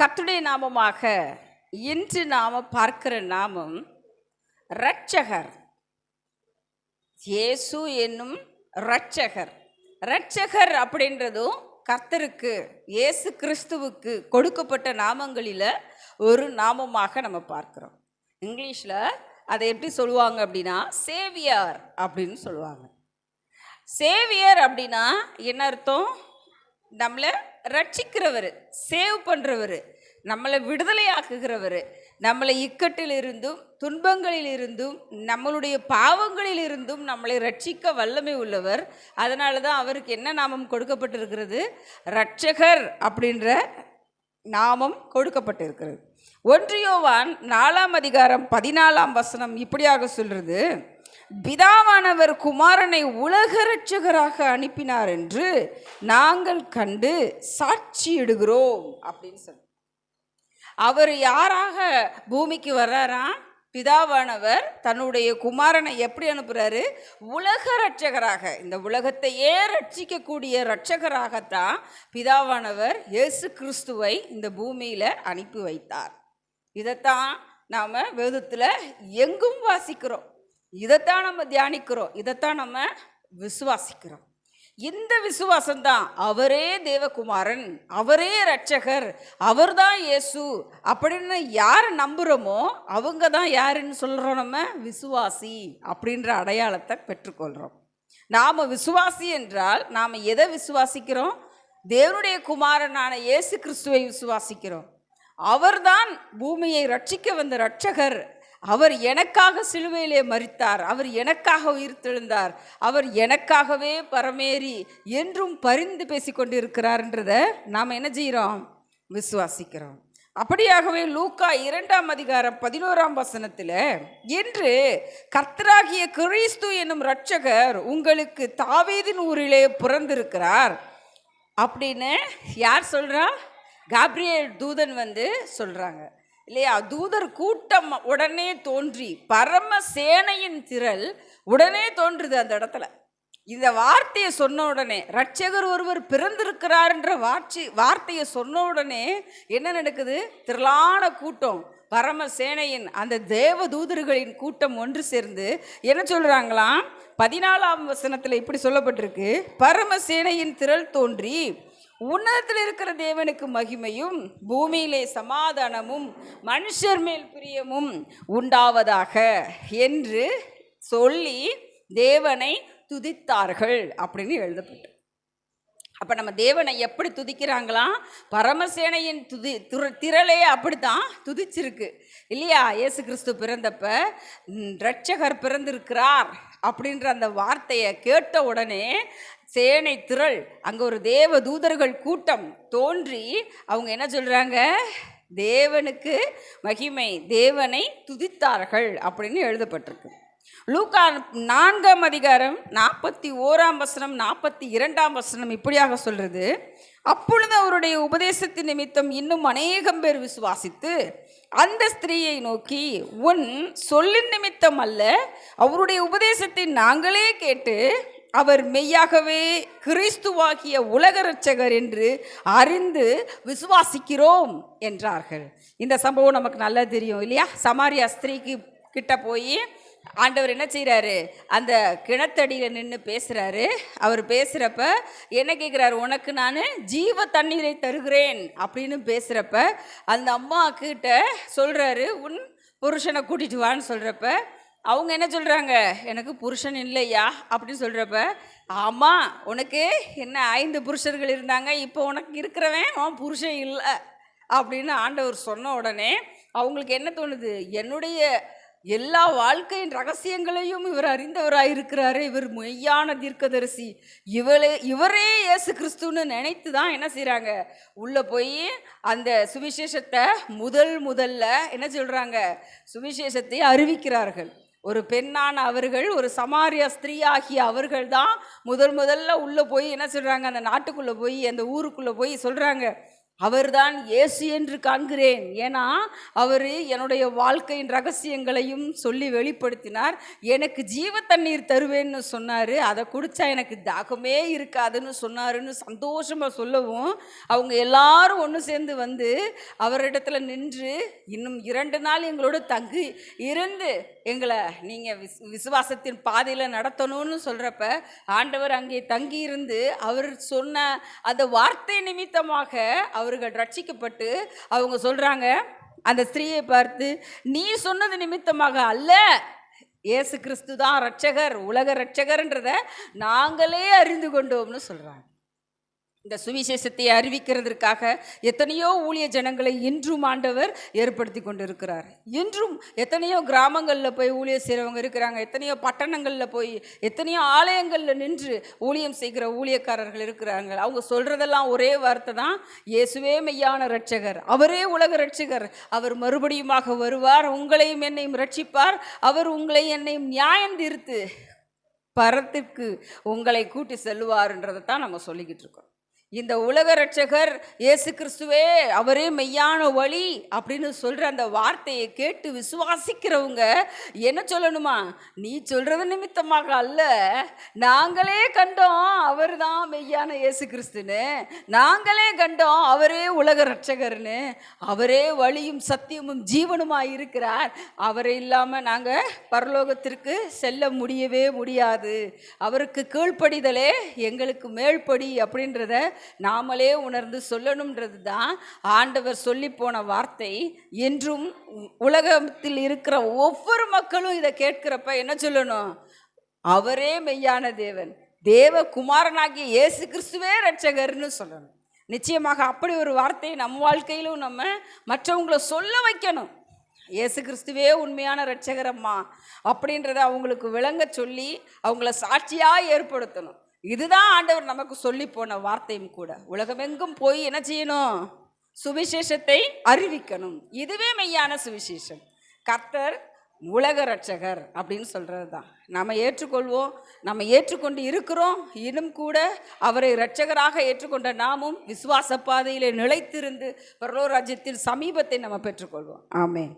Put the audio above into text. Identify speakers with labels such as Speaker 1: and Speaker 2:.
Speaker 1: கர்த்தருடைய நாமமாக இன்று நாம பார்க்கிற நாமம் இரட்சகர். இயேசு என்னும் இரட்சகர். இரட்சகர் அப்படின்றதும் கர்த்தருக்கு இயேசு கிறிஸ்துவுக்கு கொடுக்கப்பட்ட நாமங்களில் ஒரு நாமமாக நம்ம பார்க்கிறோம். இங்கிலீஷில் அதை எப்படி சொல்லுவாங்க அப்படின்னா சேவியர் அப்படின்னு சொல்லுவாங்க. சேவியர் அப்படின்னா என்ன அர்த்தம்? நம்மளை ரட்சிக்கிறவர், சேவ் பண்ணுறவர், நம்மளை விடுதலை ஆக்குகிறவர், நம்மளை இக்கட்டில் இருந்தும் துன்பங்களில் இருந்தும் நம்மளுடைய பாவங்களில் இருந்தும் நம்மளை ரட்சிக்க வல்லமை உள்ளவர். அதனால தான் அவருக்கு என்ன நாமம் கொடுக்கப்பட்டிருக்கிறது? இரட்சகர் அப்படின்ற நாமம் கொடுக்கப்பட்டிருக்கிறது. 1 யோவான் 4:14 இப்படியாக சொல்றது, பிதாவானவர் குமாரனை உலக இரட்சகராக அனுப்பினார் என்று நாங்கள் கண்டு சாட்சியிடுகிறோம் அப்படின்னு சொல்லி. அவர் யாராக பூமிக்கு வர்றாரா? பிதாவானவர் தன்னுடைய குமாரனை எப்படி அனுப்புகிறாரு? உலக இரட்சகராக, இந்த உலகத்தையே ரட்சிக்கக்கூடிய இரட்சகராகத்தான் பிதாவானவர் இயேசு கிறிஸ்துவை இந்த பூமியில் அனுப்பி வைத்தார். இதைத்தான் நாம் வேதத்தில் எங்கும் வாசிக்கிறோம், இதைத்தான் நம்ம தியானிக்கிறோம், இதைத்தான் நம்ம விசுவாசிக்கிறோம். இந்த விசுவாசம்தான் அவரே தேவகுமாரன், அவரே இரட்சகர், அவர் தான் இயேசு அப்படின்னு யார் நம்புகிறோமோ அவங்க தான் யாருன்னு சொல்கிறோம்? நம்ம விசுவாசி அப்படின்ற அடையாளத்தை பெற்றுக்கொள்கிறோம். நாம் விசுவாசி என்றால் நாம் எதை விசுவாசிக்கிறோம்? தேவனுடைய குமாரனான இயேசு கிறிஸ்துவை விசுவாசிக்கிறோம். அவர்தான் பூமியை ரட்சிக்க வந்த இரட்சகர். அவர் எனக்காக சிலுவையிலே மரித்தார், அவர் எனக்காக உயிர்த்தெழுந்தார், அவர் எனக்காகவே பரமேறி என்றும் பரிந்து பேசி கொண்டிருக்கிறார்ன்றதை நாம் என்ன செய்கிறோம்? விசுவாசிக்கிறோம். அப்படியாகவே லூக்கா 2:11 என்று கர்த்தராகிய கிறிஸ்து என்னும் இரட்சகர் உங்களுக்கு தாவீதின் ஊரிலே பிறந்திருக்கிறார் அப்படின்னு யார் சொல்கிறா? காப்ரியேல் தூதன் சொல்கிறாங்க இல்லையா? தூதர் கூட்டம் உடனே தோன்றி, பரம சேனையின் திரள் உடனே தோன்றுது அந்த இடத்துல. இந்த வார்த்தையை சொன்ன உடனே, இரட்சகர் ஒருவர் பிறந்திருக்கிறார்ன்ற வார்த்தையை சொன்ன உடனே என்ன நடக்குது? திரளான கூட்டம், பரம சேனையின் அந்த தேவ தூதர்களின் கூட்டம் ஒன்று சேர்ந்து என்ன சொல்கிறாங்களாம்? 14 இப்படி சொல்லப்பட்டிருக்கு, பரம சேனையின் திரள் தோன்றி உன்னதத்தில் இருக்கிற தேவனுக்கு மகிமையும் பூமியிலே சமாதானமும் மனுஷர் மேல் பிரியமும் உண்டாவதாக என்று சொல்லி தேவனை துதித்தார்கள் அப்படின்னு எழுதப்பட்டு. அப்போ நம்ம தேவனை எப்படி துதிக்கிறாங்களாம்? பரமசேனையின் திரளே அப்படித்தான் துதிச்சிருக்கு இல்லையா? இயேசு கிறிஸ்து பிறந்தப்ப இரட்சகர் பிறந்திருக்கிறார் அப்படின்ற அந்த வார்த்தையை கேட்ட உடனே சேனை திரள், அங்கே ஒரு தேவ தூதர்கள் கூட்டம் தோன்றி அவங்க என்ன சொல்கிறாங்க? தேவனுக்கு மகிமை, தேவனை துதித்தார்கள் அப்படின்னு எழுதப்பட்டிருக்கு. லூக்கா 4:41 42 இப்படியாக சொல்கிறது, அப்பொழுது அவருடைய உபதேசத்தின் நிமித்தம் இன்னும் அநேகம் பேர் விசுவாசித்து அந்த ஸ்திரீயை நோக்கி, உன் சொல்லின் நிமித்தம் அல்ல, அவருடைய உபதேசத்தை நாங்களே கேட்டு அவர் மெய்யாகவே கிறிஸ்துவாகிய உலக இரட்சகர் என்று அறிந்து விசுவாசிக்கிறோம் என்றார்கள். இந்த சம்பவம் நமக்கு நல்லா தெரியும் இல்லையா? சமாரியா ஸ்திரீக்கு கிட்ட போய் ஆண்டவர் என்ன செய்கிறாரு? அந்த கிணத்தடியில் நின்று பேசுகிறாரு. அவர் பேசுகிறப்ப என்ன கேட்குறாரு? உனக்கு நான் ஜீவ தண்ணீரை தருகிறேன் அப்படின்னு பேசுகிறப்ப அந்த அம்மா கிட்ட சொல்கிறாரு, உன் புருஷனை கூட்டிட்டு வான்னு சொல்கிறப்ப அவங்க என்ன சொல்கிறாங்க? எனக்கு புருஷன் இல்லையா அப்படின்னு சொல்கிறப்ப, ஆமாம் உனக்கு என்ன 5 புருஷர்கள் இருந்தாங்க, இப்போ உனக்கு இருக்கிறவன் அவன் புருஷன் இல்லை அப்படின்னு ஆண்டவர் சொன்ன உடனே அவங்களுக்கு என்ன தோணுது? என்னுடைய எல்லா வாழ்க்கையின் ரகசியங்களையும் இவர் அறிந்தவராக இருக்கிறாரு, இவர் மெய்யான தீர்க்கதரிசி, இவரே இயேசு கிறிஸ்துன்னு நினைத்து தான் என்ன செய்கிறாங்க? உள்ளே போய் அந்த சுவிசேஷத்தை முதல்ல என்ன சொல்கிறாங்க? சுவிசேஷத்தை அறிவிக்கிறார்கள். ஒரு பெண்ணான அவர்கள், ஒரு சமாரியா ஸ்திரீ ஆகிய அவர்கள் தான் முதல்ல உள்ளே போய் என்ன சொல்கிறாங்க? அந்த நாட்டுக்குள்ளே போய், அந்த ஊருக்குள்ளே போய் சொல்கிறாங்க, அவர்தான் இயேசு என்று காண்கிறேன். ஏன்னா அவர் என்னுடைய வாழ்க்கையின் ரகசியங்களையும் சொல்லி வெளிப்படுத்தினார். எனக்கு ஜீவ தண்ணீர் தருவேன்னு சொன்னார். அதை குடித்தா எனக்கு தாகமே இருக்காதுன்னு சொன்னாருன்னு சந்தோஷமாக சொல்லவும், அவங்க எல்லாரும் ஒன்று சேர்ந்து வந்து அவரிடத்துல நின்று இன்னும் 2 நாள் எங்களோட தங்கி இருந்து எங்களை நீங்கள் விசுவாசத்தின் பாதையில் நடத்தணும்னு சொல்கிறப்ப, ஆண்டவர் அங்கே தங்கி இருந்து அவர் சொன்ன அந்த வார்த்தை நிமித்தமாக அவர்கள் ரட்சிக்கப்பட்டு அவங்க சொல்கிறாங்க, அந்த ஸ்திரீயை பார்த்து, நீ சொன்னது நிமித்தமாக அல்ல, இயேசு கிறிஸ்து தான் ரட்சகர், உலக ரட்சகர்ன்றதை நாங்களே அறிந்து கொண்டோம்னு சொல்கிறாங்க. இந்த சுவிசேஷத்தை அறிவிக்கிறதற்காக எத்தனையோ ஊழிய ஜனங்களை இன்றும் ஆண்டவர் ஏற்படுத்தி கொண்டு இருக்கிறார். இன்றும் எத்தனையோ கிராமங்களில் போய் ஊழியம் செய்கிறவங்க இருக்கிறாங்க. எத்தனையோ பட்டணங்களில் போய் எத்தனையோ ஆலயங்களில் நின்று ஊழியம் செய்கிற ஊழியக்காரர்கள் இருக்கிறாங்க. அவங்க சொல்கிறதெல்லாம் ஒரே வார்த்தை தான், இயேசுவே மெய்யான ரட்சகர், அவரே உலக ரட்சகர், அவர் மறுபடியுமாக வருவார், உங்களையும் என்னையும் ரட்சிப்பார், அவர் உங்களை என்னையும் நியாயம் தீர்த்து பரத்திற்கு உங்களை கூட்டி செல்வார்ன்றதை தான் நம்ம சொல்லிக்கிட்டு இருக்கோம். இந்த உலக ரட்சகர் இயேசு கிறிஸ்துவே அவரே மெய்யான வழி அப்படின்னு சொல்கிற அந்த வார்த்தையை கேட்டு விசுவாசிக்கிறவங்க என்ன சொல்லணுமா, நீ சொல்கிறது நிமித்தமாக அல்ல, நாங்களே கண்டோம் அவர் தான் மெய்யான இயேசு கிறிஸ்துன்னு, நாங்களே கண்டோம் அவரே உலக ரட்சகர்னு, அவரே வழியும் சத்தியமும் ஜீவனுமாக இருக்கிறார், அவரை இல்லாமல் நாங்கள் பரலோகத்திற்கு செல்ல முடியவே முடியாது, அவருக்கு கீழ்ப்படிதலே எங்களுக்கு மேல்படி அப்படின்றத நாமளே உணர்ந்து சொல்லணும்ன்றது தான் ஆண்டவர் சொல்லி போன வார்த்தை. என்றும் உலகத்தில் இருக்கிற ஒவ்வொரு மக்களும் இதை கேட்கிறப்ப என்ன சொல்லணும், அவரே மெய்யான தேவன், தேவ குமாரனாகிய இயேசு கிறிஸ்துவே ரட்சகர்னு சொல்லணும். நிச்சயமாக அப்படி ஒரு வார்த்தையை நம்ம வாழ்க்கையிலும் நம்ம மற்றவங்களை சொல்ல வைக்கணும். இயேசு கிறிஸ்துவே உண்மையான ரட்சகரம்மா அப்படின்றத அவங்களுக்கு விளங்க சொல்லி அவங்கள சாட்சியாக ஏற்படுத்தணும். இதுதான் ஆண்டவர் நமக்கு சொல்லி போன வார்த்தையும் கூட. உலகமெங்கும் போய் என்ன செய்யணும், சுவிசேஷத்தை அறிவிக்கணும். இதுவே மெய்யான சுவிசேஷம். கர்த்தர் உலக ரட்சகர் அப்படின்னு சொல்கிறது தான் நம்ம ஏற்றுக்கொள்வோம். நம்ம ஏற்றுக்கொண்டு இருக்கிறோம். இன்னும் கூட அவரை இரட்சகராக ஏற்றுக்கொண்ட நாமும் விசுவாச பாதையிலே நிலைத்திருந்து பரலோக ராஜ்யத்தின் சமீபத்தை நம்ம பெற்றுக்கொள்வோம். ஆமென்.